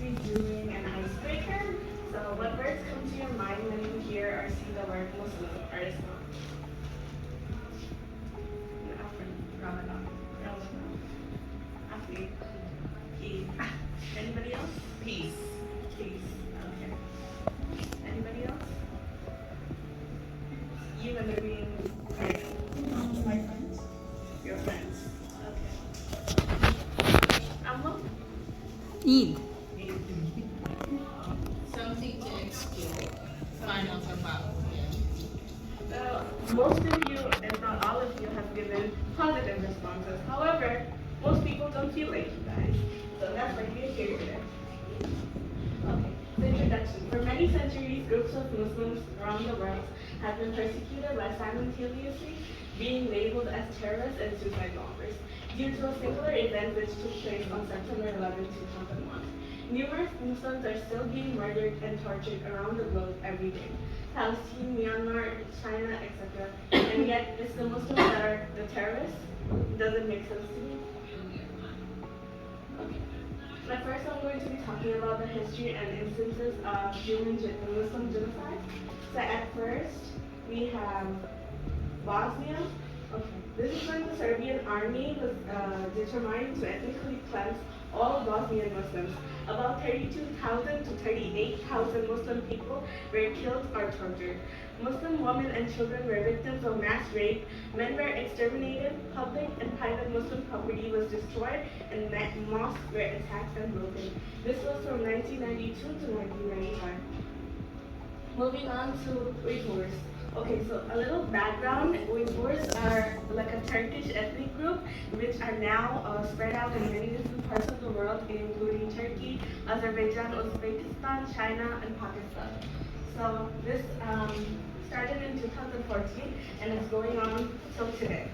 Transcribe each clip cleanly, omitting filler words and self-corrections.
be doing an icebreaker. So what words come to your mind when you hear or see the word Muslim or Islam? Ramadan. Ramadan. Afi. Eid. Anybody else? Peace. Peace. Okay. Anybody else? You and the green card. My friends. Your friends. Okay. Amma? Eid. Something to explore. Find out about. Well, most of you, if not all of you, have given positive responses. However, most people don't feel like you guys. So that's why you're here today. Okay, so introduction. For many centuries, groups of Muslims around the world have been persecuted by simultaneously being labeled as terrorists and suicide bombers due to a singular event which took place on September 11, 2001. Numerous Muslims are still being murdered and tortured around the globe every day. Palestine, Myanmar, China, etc. And yet it's the Muslims that are the terrorists? Doesn't make sense to me. Okay. But first I'm going to be talking about the history and instances of Muslim genocide. So at first we have Bosnia. Okay. This is when the Serbian army was determined to ethnically cleanse all Bosnian Muslims. About 32,000 to 38,000 Muslim people were killed or tortured. Muslim women and children were victims of mass rape. Men were exterminated. Public and private Muslim property was destroyed, and mosques were attacked and broken. This was from 1992 to 1995. Moving on to Uyghurs. Okay, so a little background. Uyghurs are like a Turkish ethnic group which are now spread out in many different parts of the world, including Turkey, Azerbaijan, Uzbekistan, China, and Pakistan. So this started in 2014 and is going on till today.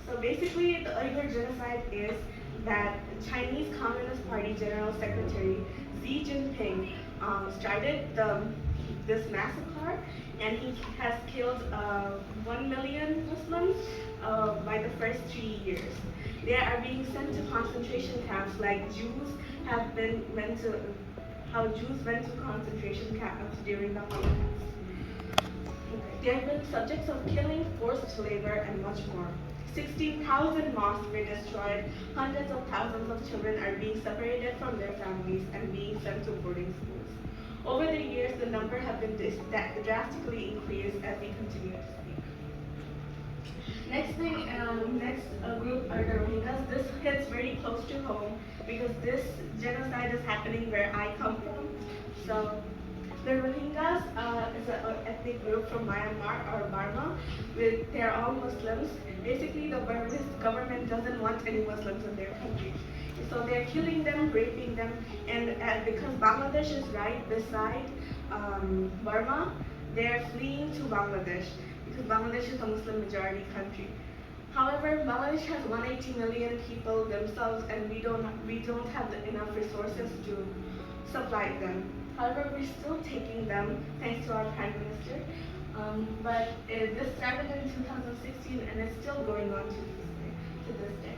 So basically, the Uyghur genocide is that Chinese Communist Party General Secretary Xi Jinping started this massacre, and he has killed 1 million Muslims by the first 3 years. They are being sent to concentration camps like Jews went to concentration camps during the Holocaust. They have been subjects of killing, forced labor, and much more. 16,000 mosques were destroyed, hundreds of thousands of children are being separated from their families and being sent to boarding schools. Over the years, the number have been drastically increased as we continue to speak. Next group are the Rohingyas. This hits very close to home because this genocide is happening where I come from. So the Rohingyas is an ethnic group from Myanmar or Burma. They're all Muslims. Basically, the Burmese government doesn't want any Muslims in their country. So they're killing them, raping them, and because Bangladesh is right beside Burma, they're fleeing to Bangladesh because Bangladesh is a Muslim majority country. However, Bangladesh has 180 million people themselves, and we don't have enough resources to supply them. However, we're still taking them thanks to our Prime Minister. But this started in 2016 and it's still going on to this day.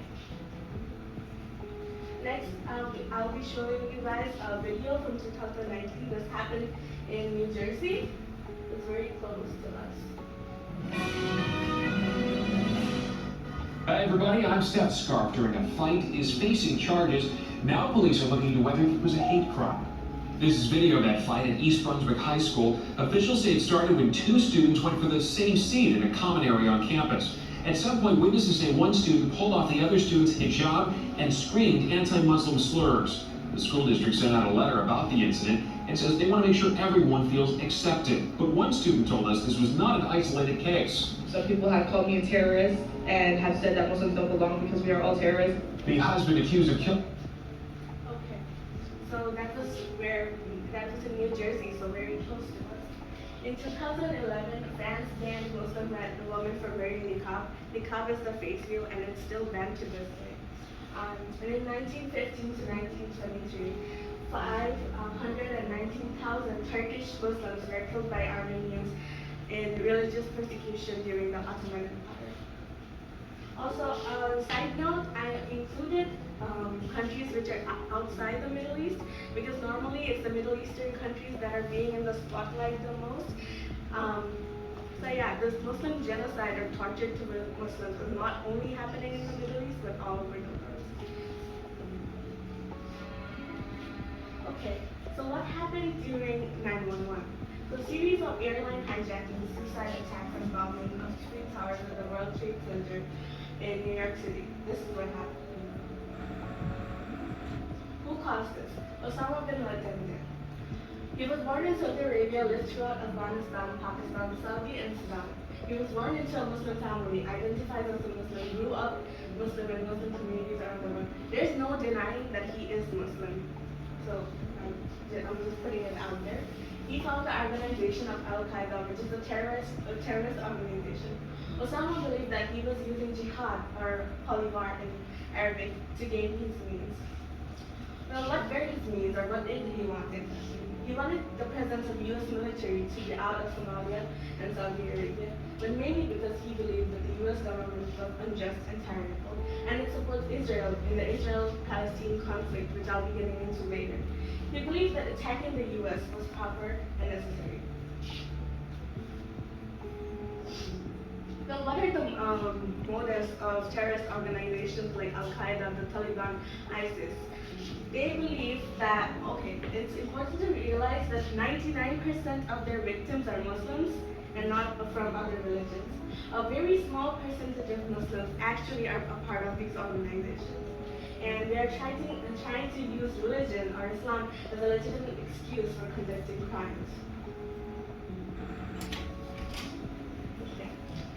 Next, I'll be showing you guys a video from 2019. This happened in New Jersey. It's very close to us. Hi everybody, I'm Seth Scarf. During a fight is facing charges. Now police are looking into whether it was a hate crime. This is video of that fight at East Brunswick High School. Officials say it started when two students went for the same seat in a common area on campus. At some point, witnesses say one student pulled off the other student's hijab and screamed anti-Muslim slurs. The school district sent out a letter about the incident and says they want to make sure everyone feels accepted. But one student told us this was not an isolated case. Some people have called me a terrorist and have said that Muslims don't belong because we are all terrorists. The husband accused of killing. Okay, so that was in New Jersey, so very close to us. In 2011, France banned Muslim women from wearing niqab. Niqab is the face veil, and it's still banned to this day. And in 1915 to 1923, 519,000 Turkish Muslims were killed by Armenians in religious persecution during the Ottoman Empire. Also, side note, I included countries which are outside the Middle East because normally it's the Middle Eastern countries that are being in the spotlight the most. Um, so yeah, this Muslim genocide or torture to Muslims is not only happening in the Middle East but all over the world. Okay, so what happened during 9/11? So series of airline hijackings, suicide attacks, and bombing of twin towers at the World Trade Center in New York City. This is what happened. Who caused this? Osama bin Laden did. He was born in Saudi Arabia, lived throughout Afghanistan, Pakistan, Saudi, and Sudan. He was born into a Muslim family, identifies as a Muslim, grew up Muslim in Muslim communities around the world. There's no denying that he is Muslim. So I'm just putting it out there. He founded the organization of Al-Qaeda, which is a terrorist organization. Osama believed that he was using jihad, or holy war in Arabic, to gain his means. Well, what were his means, or what did he want exactly? He wanted the presence of U.S. military to be out of Somalia and Saudi Arabia, but mainly because he believed that the U.S. government was unjust and tyrannical, and it supports Israel in the Israel-Palestine conflict, which I'll be getting into later. He believed that attacking the U.S. was proper and necessary. Now, what are the motives of terrorist organizations like Al-Qaeda, the Taliban, ISIS? They believe that, okay, it's important to realize that 99% of their victims are Muslims and not from other religions. A very small percentage of Muslims actually are a part of these organizations. And they are trying to use religion or Islam as a legitimate excuse for conducting crimes. Okay.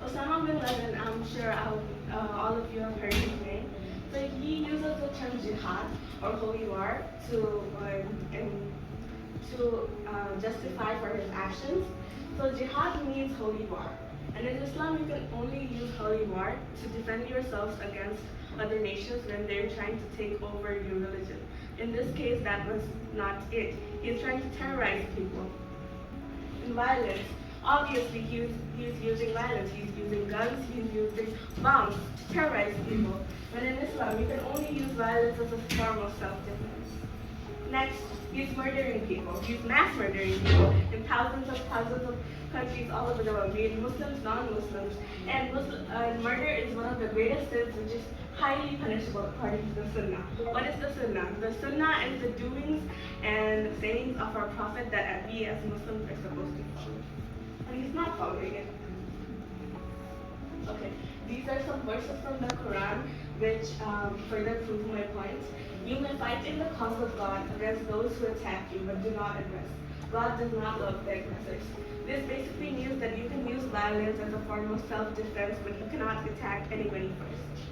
Osama bin Laden, I'm sure all of you have heard his name. So he uses the term jihad or holy war to justify for his actions. So jihad means holy war. And in Islam, you can only use holy war to defend yourselves against other nations when they're trying to take over your religion. In this case, that was not it. He's trying to terrorize people. And violence, obviously he's using violence. He's using guns, he's using bombs to terrorize people. But in Islam, you can only use violence as a form of self-defense. Next, he's murdering people. He's mass murdering people in thousands of countries all over the world, be it Muslims, non-Muslims. And murder is one of the greatest sins, which is highly punishable according to the Sunnah. What is the Sunnah? The Sunnah is the doings and sayings of our Prophet that we as Muslims are supposed to follow. And he's not following it. Okay, these are some verses from the Quran which further prove my point. You may fight in the cause of God against those who attack you, but do not aggress. God does not love the aggressors. This basically means that you can use violence as a form of self-defense, but you cannot attack anybody first.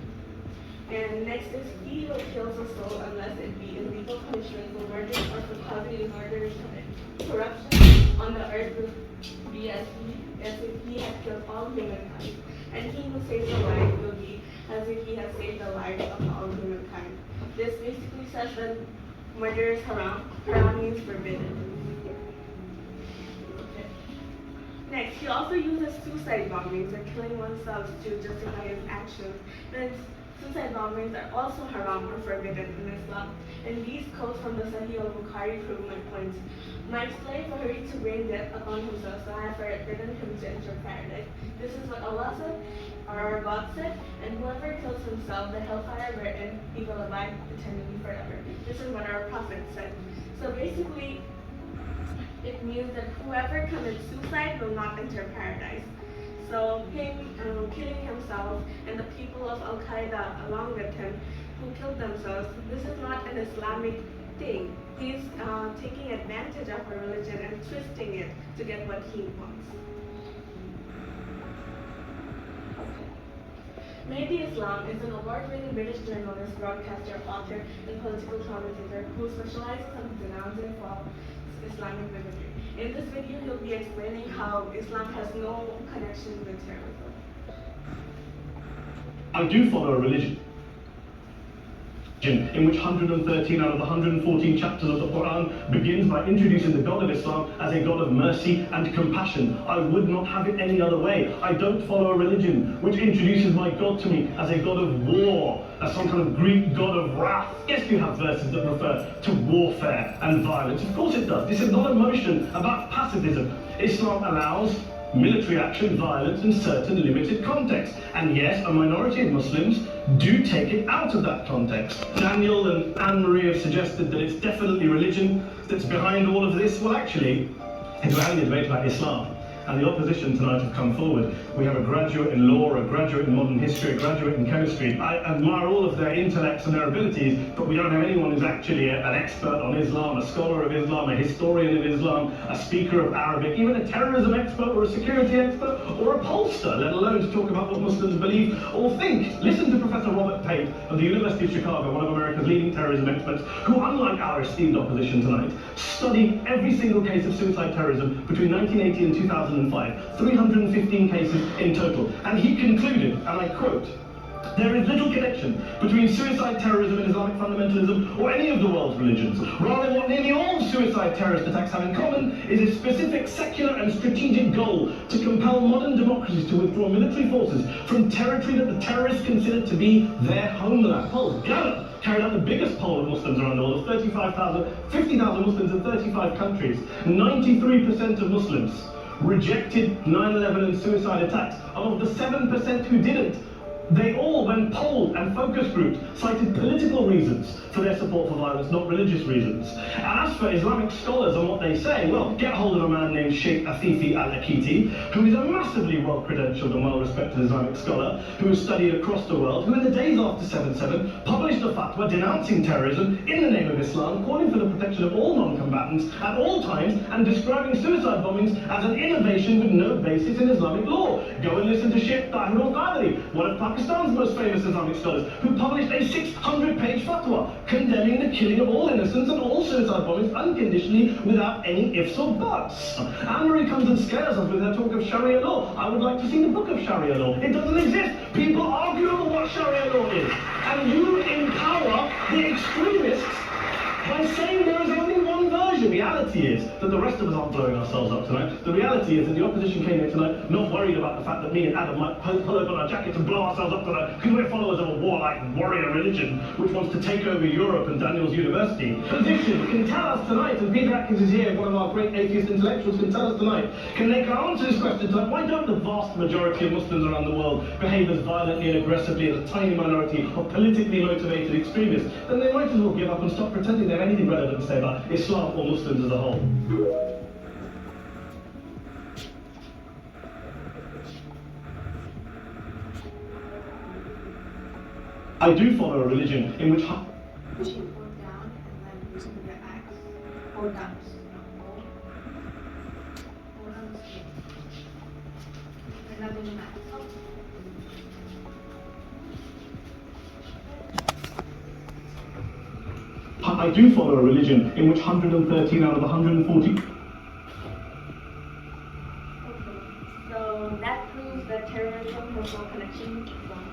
And next is, he who kills a soul unless it be in legal punishment for murder or for causing murder corruption on the earth will be as if he had killed all humankind. And he who saves a life will be as if he has saved the lives of all humankind. This basically says that murder is haram. Haram means forbidden. Okay. Next, he also uses suicide bombings or killing oneself to justify his actions. And suicide bombings are also haram or forbidden in Islam. And these quotes from the Sahih al-Bukhari prove my point. My slave hurried to bring death upon himself, so I have forbidden him to enter paradise. This is what Allah said, or our God said, and whoever kills himself, the hellfire wherein he will abide eternally forever. This is what our Prophet said. So basically, it means that whoever commits suicide will not enter paradise. So him killing himself and the people of Al-Qaeda along with him who killed themselves, this is not an Islamic thing. He's taking advantage of our religion and twisting it to get what he wants. Mehdi Islam is an award-winning British journalist, broadcaster, author, and political commentator who specializes in denouncing false Islamic bigotry. In this video, he'll be explaining how Islam has no connection with terrorism. I do follow a religion. in which 113 out of the 114 chapters of the Quran begins by introducing the God of Islam as a God of mercy and compassion. I would not have it any other way. I don't follow a religion which introduces my God to me as a God of war, as some kind of Greek God of wrath. Yes, you have verses that refer to warfare and violence. Of course it does. This is not a motion about pacifism. Islam allows military action, violence in certain limited contexts. And yes, a minority of Muslims do take it out of that context. Daniel and Anne-Marie have suggested that it's definitely religion that's behind all of this. Well, actually, it's having a debate about Islam. And the opposition tonight have come forward. We have a graduate in law, a graduate in modern history, a graduate in chemistry. I admire all of their intellects and their abilities, but we don't have anyone who's actually an expert on Islam, a scholar of Islam, a historian of Islam, a speaker of Arabic, even a terrorism expert or a security expert or a pollster, let alone to talk about what Muslims believe or think. Listen to Professor Robert Pate of the University of Chicago, one of America's leading terrorism experts, who, unlike our esteemed opposition tonight, studied every single case of suicide terrorism between 1980 and 2005, 315 cases in total. And he concluded, and I quote, "There is little connection between suicide terrorism and Islamic fundamentalism or any of the world's religions. Rather, what nearly all suicide terrorist attacks have in common is a specific secular and strategic goal to compel modern democracies to withdraw military forces from territory that the terrorists consider to be their homeland." Polls Gallup carried out the biggest poll of Muslims around the world, 50,000 Muslims in 35 countries. 93% of Muslims rejected 9/11 and suicide attacks. Of the 7% who didn't, they all, when polled and focus grouped, cited political reasons for their support for violence, not religious reasons. And as for Islamic scholars and what they say, well, get hold of a man named Sheikh Afifi al-Akiti, who is a massively well-credentialed and well-respected Islamic scholar, who has studied across the world, who in the days after 7/7 published a fatwa denouncing terrorism in the name of Islam, calling for the protection of all non-combatants at all times, and describing suicide bombings as an innovation with no basis in Islamic law. Go and listen to Sheikh Tahir al-Qadri, one of Pakistan's most famous Islamic scholars, who published a 600-page fatwa condemning the killing of all innocents and all suicide bombings unconditionally without any ifs or buts. Anne-Marie comes and scares us with her talk of Sharia law. I would like to see the book of Sharia law. It doesn't exist. People argue over what Sharia law is. And you empower the extremists by saying there is only one version. The reality is that the rest of us aren't blowing ourselves up tonight. The reality is that the opposition came here tonight not worried about the fact that me and Adam might pull open our jackets and blow ourselves up tonight because we're followers of a warlike warrior religion which wants to take over Europe and Daniel's university. Position can tell us tonight, and Peter Atkins is here, one of our great atheist intellectuals, can tell us tonight, can they answer this question tonight? Why don't the vast majority of Muslims around the world behave as violently and aggressively as a tiny minority of politically motivated extremists? Then they might as well give up and stop pretending they have anything relevant to say about Islam or Muslims as a whole. I do follow a religion in which... Pushing hold down and then using the axe. Hold down. Hold on. And then the axe. I do follow a religion in which 113 out of 140... Okay, so that proves that terrorism has no connection with Islam.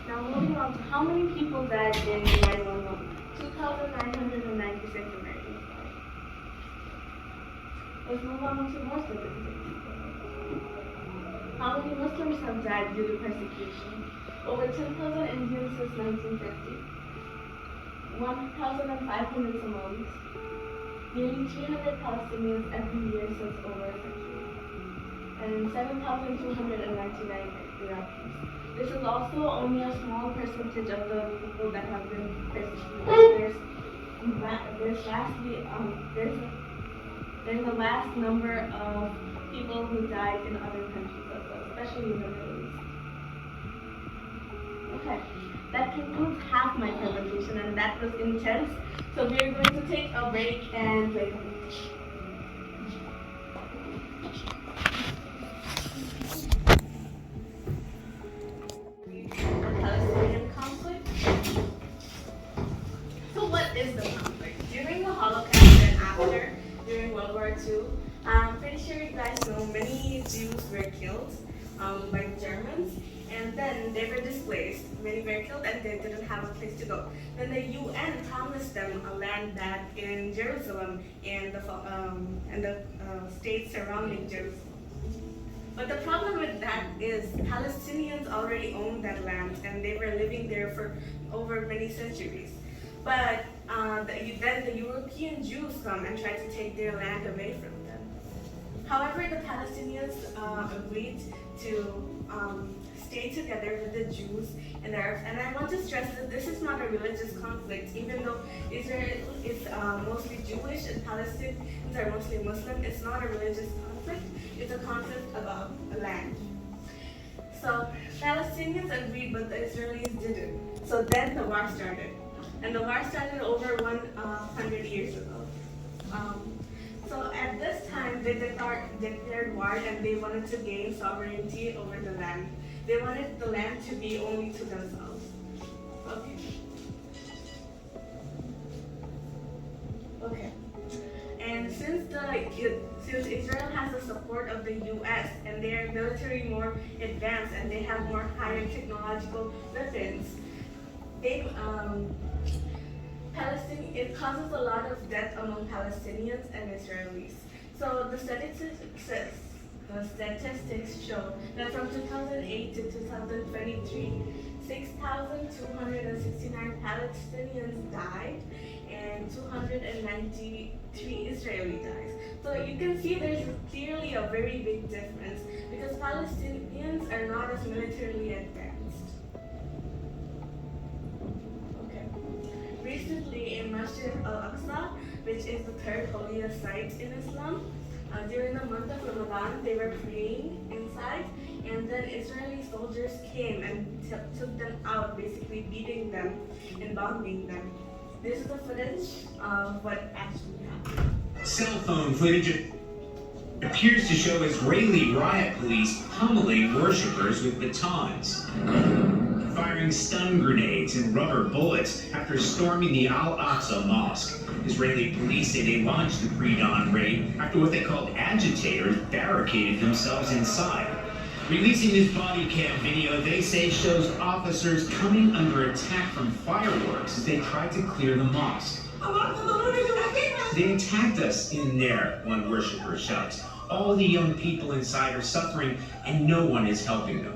Now moving on to how many people died in 9/11? 2,996 Americans died. Let's move on to more statistics. How many Muslims have died due to persecution? Over 10,000 Indians since 1950. 1,500 Somalis, nearly 300 Palestinians every year since over a century, and 7,299 Iraqis. This is also only a small percentage of the people that have been persecuted. There's a vast number of people who died in other countries as well, especially in the Middle East. Okay. That concludes half my presentation, and that was intense. So we are going to take a break and play some music. The Palestinian conflict. So what is the conflict? During the Holocaust and after, during World War II, I'm pretty sure you guys know many Jews were killed by the Germans. And then they were displaced, many were killed, and they didn't have a place to go. Then the UN promised them a land back in Jerusalem and the states surrounding Jerusalem. But the problem with that is Palestinians already owned that land and they were living there for over many centuries. But then the European Jews come and try to take their land away from them. However, the Palestinians agreed to stay together with the Jews and the Arabs. And I want to stress that this is not a religious conflict, even though Israel is mostly Jewish and Palestinians are mostly Muslim. It's not a religious conflict. It's a conflict about land. So Palestinians agreed, but the Israelis didn't. So then the war started. And the war started over 100 years ago. So at this time, they declared war and they wanted to gain sovereignty over the land. They wanted the land to be only to themselves. Okay. And since Israel has the support of the U.S. and their military more advanced and they have more higher technological weapons, it causes a lot of death among Palestinians and Israelis. So the statistics show that from 2008 to 2023, 6,269 Palestinians died and 293 Israeli died. So you can see there's clearly a very big difference because Palestinians are not as militarily advanced. Recently in Masjid al-Aqsa, which is the third holiest site in Islam, during the month of Ramadan, they were praying inside, and then Israeli soldiers came and took them out, basically beating them and bombing them. This is the footage of what actually happened. Cell phone footage appears to show Israeli riot police pummeling worshippers with batons, firing stun grenades and rubber bullets after storming the Al-Aqsa Mosque. Israeli police say they launched the pre-dawn raid after what they called agitators barricaded themselves inside. Releasing this body cam video, they say shows officers coming under attack from fireworks as they tried to clear the mosque. They attacked us in there, one worshiper shouts. All the young people inside are suffering and no one is helping them.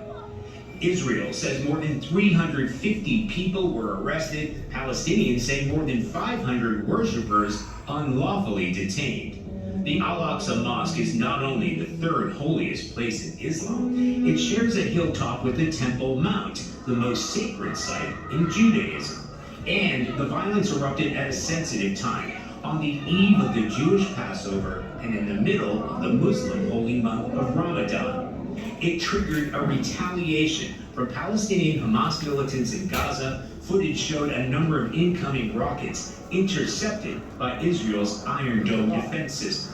Israel says more than 350 people were arrested. Palestinians say more than 500 worshippers unlawfully detained. The Al-Aqsa Mosque is not only the third holiest place in Islam, it shares a hilltop with the Temple Mount, the most sacred site in Judaism. And the violence erupted at a sensitive time, on the eve of the Jewish Passover and in the middle of the Muslim holy month of Ramadan. It triggered a retaliation from Palestinian Hamas militants in Gaza. Footage showed a number of incoming rockets intercepted by Israel's Iron Dome defense system.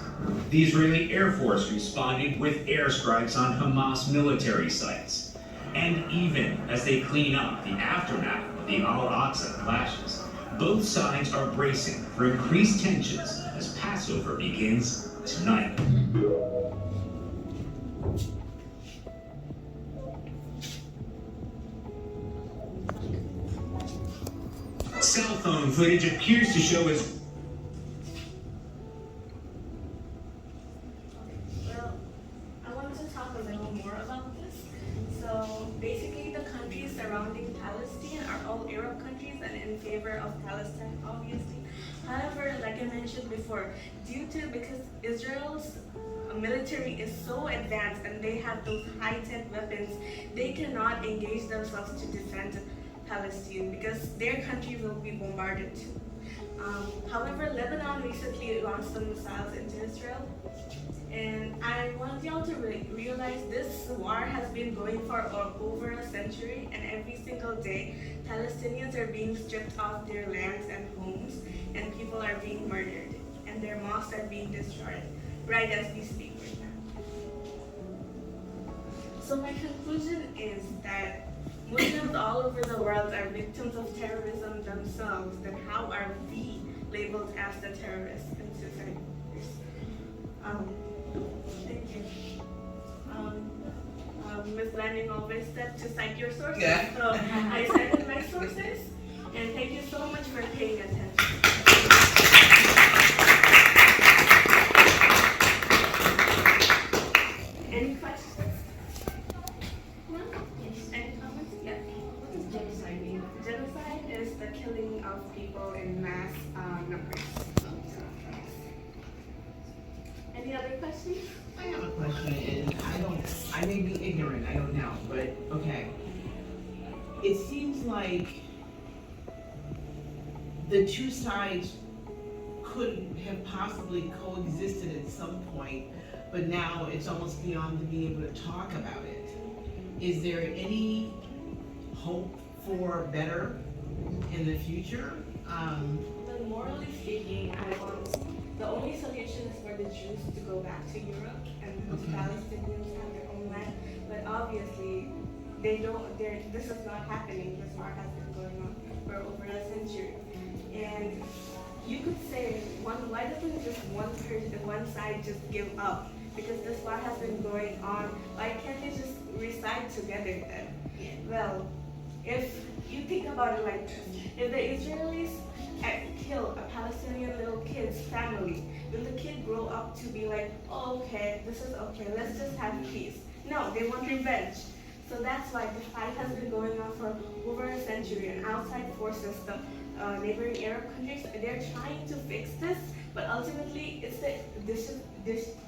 The Israeli Air Force responded with airstrikes on Hamas military sites. And even as they clean up the aftermath of the Al-Aqsa clashes, both sides are bracing for increased tensions as Passover begins tonight. Cell phone footage appears to show us. Well, I want to talk a little more about this. So basically the countries surrounding Palestine are all Arab countries and in favor of Palestine, obviously. However, like I mentioned before, because Israel's military is so advanced and they have those high-tech weapons, they cannot engage themselves to defend Palestine because their country will be bombarded too. However, Lebanon recently launched some missiles into Israel, and I want y'all to realize this war has been going for over a century, and every single day Palestinians are being stripped off their lands and homes, and people are being murdered, and their mosques are being destroyed right as we speak right now. So my conclusion is that Muslims all over the world are victims of terrorism themselves, then how are we labeled as the terrorists in society? Thank you. Ms. Landing always said to cite your sources. Yeah. So I cited my sources, and thank you so much for paying attention. Any questions? No? Yes. Any comments? Yes. What does genocide mean? Genocide is the killing of people in mass numbers. Any other questions? I have a question, and I may be ignorant, I don't know, but, okay. It seems like the two sides could have possibly coexisted at some point, but now it's almost beyond being able to talk about it. Is there any hope for better in the future? But morally speaking, the only solution is for the Jews to go back to Europe and the Palestinians have their own land. But obviously, this is not happening. This war has been going on for over a century. And you could say, why doesn't just one side just give up? Because this war has been going on, why can't they just reside together then? Well, if you think about it like this, if the Israelis kill a Palestinian little kid's family, will the kid grow up to be like, oh, okay, this is okay, let's just have peace? No, they want revenge. So that's why the fight has been going on for over a century, and outside forces, the neighboring Arab countries, they're trying to fix this, but ultimately it's the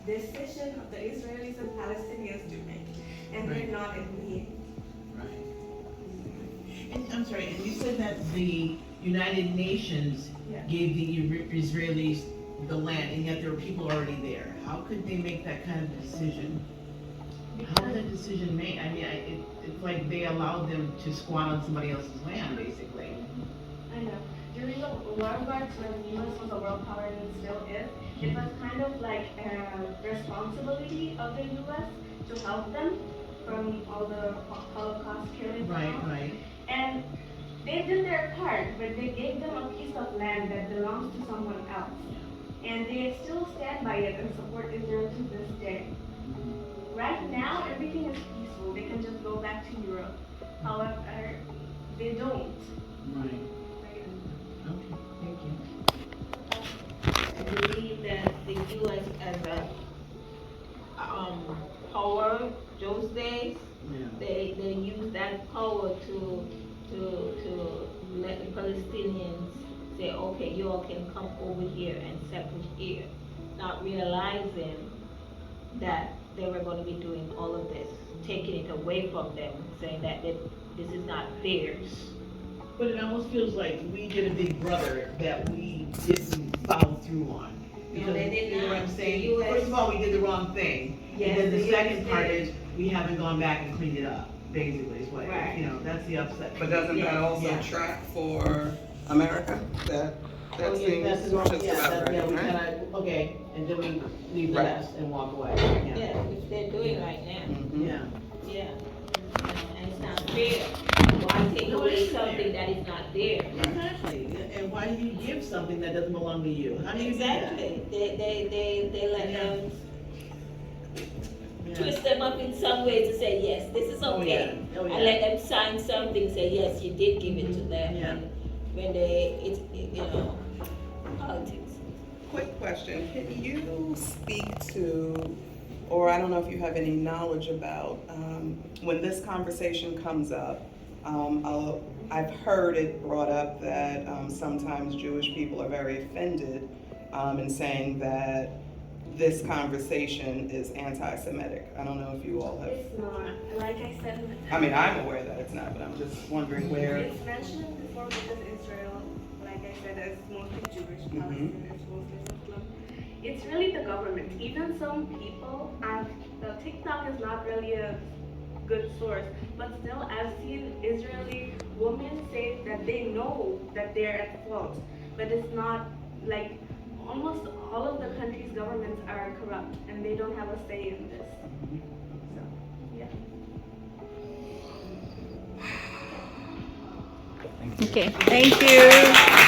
decision of the Israelis and Palestinians to make, and they're not in me. Right. And I'm sorry, and you said that the United Nations gave the Israelis the land, and yet there were people already there. How could they make that kind of decision? How was that decision made? I mean, it's like they allowed them to squat on somebody else's land, basically. I know. During the World War II, when the U.S. was a world power and still is, it was kind of like a responsibility of the U.S. to help them from all the Holocaust killings. Right. And they did their part, but they gave them a piece of land that belongs to someone else. And they still stand by it and support Israel to this day. Right now, everything is peaceful. They can just go back to Europe. However, they don't. Right. Okay, thank you. I believe that the U.S. as a power those days, they use that power to let the Palestinians say, okay, you all can come over here and settle here, not realizing that they were going to be doing all of this, taking it away from them, saying that this is not theirs. But it almost feels like we did a big brother that we didn't follow through on. Because, they did you know what I'm not. saying? The US First of all, we did the wrong thing. Yes, And then the the second US part did. is, we haven't gone back and cleaned it up, basically, is what, Right. you know, that's the upset. But doesn't that also Yeah. track for America? That Oh, yeah, seems that's the wrong, just yeah, about that, yeah, right, we right? kinda, okay, and then we leave the Right. rest and walk away, Yeah, which they're doing right now. Mhm. Yeah. Yeah. And it's not fair. Why take No, away it's something fair. that is not there? Exactly, and why do you give something that doesn't belong to you? How do you do that? Exactly. They let Yeah. them Yeah. twist them up in some way to say, yes, this is Oh, okay. yeah. Oh, yeah. And let them sign something, say, yes, you did give it to them. Yeah. And when politics. Quick question, can you speak to, or I don't know if you have any knowledge about, when this conversation comes up, I've heard it brought up that sometimes Jewish people are very offended in saying that this conversation is anti-Semitic. I don't know if you all have, It's not. Like I said, I mean, I'm aware that it's not, but I'm just wondering where. it's mentioned before because Israel, like I said, is mostly Jewish, Palestine is mostly Muslim. It's really the government. Even some people, TikTok is not really a good source, but still I've seen Israeli women say that they know that they're at fault, but it's not like almost all of the country's governments are corrupt and they don't have a say in this. So, yeah. Okay, thank you.